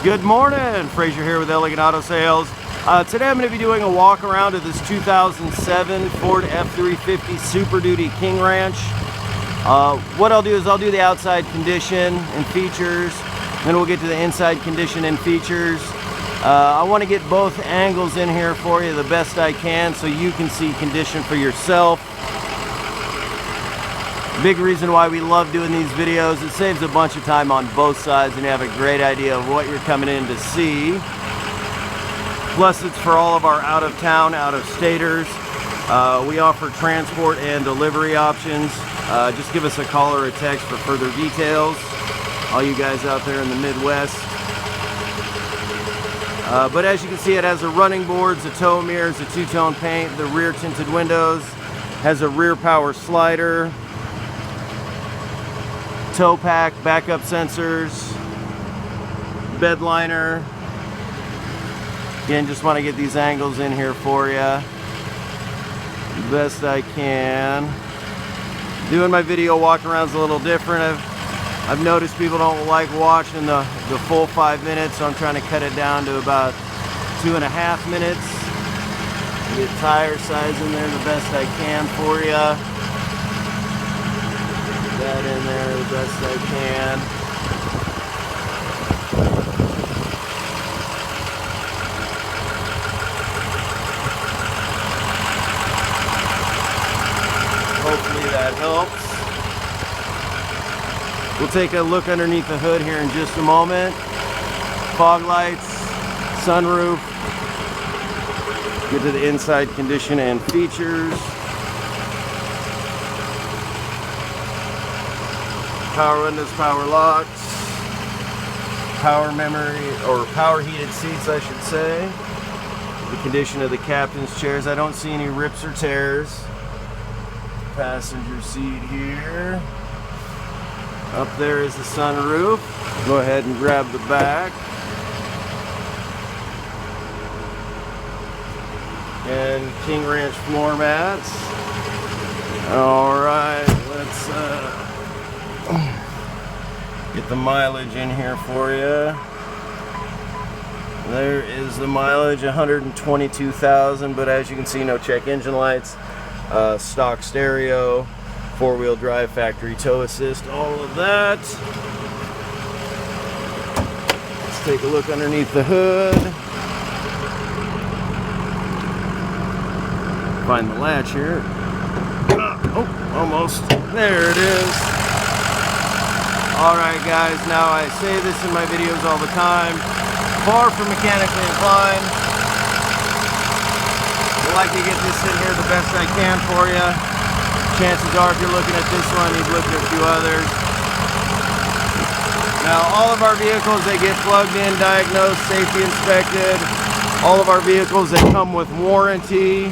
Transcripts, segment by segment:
Good morning, Frazier here with Elegant Auto Sales. Today I'm going to be doing a walk around of this 2007 Ford F350 Super Duty King Ranch. What I'll do is I'll do the outside condition and features, then we'll get to the inside condition and features. I want to get both angles in here for you the best I can so you can see condition for yourself. Big reason why we love doing these videos, it saves a bunch of time on both sides and you have a great idea of what you're coming in to see. Plus it's for all of our out-of-town, out-of-staters. We offer transport and delivery options. Just give us a call or a text for further details. All you guys out there in the Midwest. But as you can see, it has a running boards, a tow mirrors, a two-tone paint, the rear tinted windows, has a rear power slider, tow pack, backup sensors, bed liner. Again, just want to get these angles in here for you best I can. Doing my video walk around is a little different. I've noticed people don't like watching the full 5 minutes, so I'm trying to cut it down to about 2.5 minutes. Get tire size in there the best I can for you. That in there the best I can. Hopefully that helps. We'll take a look underneath the hood here in just a moment. Fog lights, sunroof. Get to the inside condition and features. Power windows, power locks, power memory, or power heated seats I should say. The condition of the captain's chairs, I don't see any rips or tears. Passenger seat here. Up there is the sunroof. Go ahead and grab the back. And King Ranch floor mats. Alright, let's get the mileage in here for you. There is the mileage, 122,000, but as you can see, no check engine lights, stock stereo, four-wheel drive, factory tow assist, all of that. Let's take a look underneath the hood. Find the latch here. Oh, almost. There it is. Alright guys, now I say this in my videos all the time, far from mechanically inclined. I like to get this in here the best I can for you. Chances are if you're looking at this one, you'd look at a few others. Now all of our vehicles, they get plugged in, diagnosed, safety inspected. All of our vehicles, they come with warranty.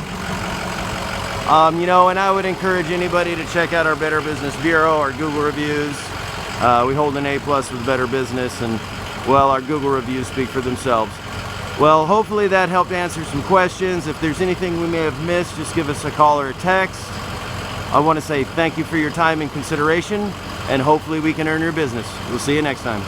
You know, and I would encourage anybody to check out our Better Business Bureau, our Google reviews. We hold an A+ with Better Business, and well, our Google reviews speak for themselves. Well, hopefully that helped answer some questions. If there's anything we may have missed, just give us a call or a text. I want to say thank you for your time and consideration, and hopefully we can earn your business. We'll see you next time.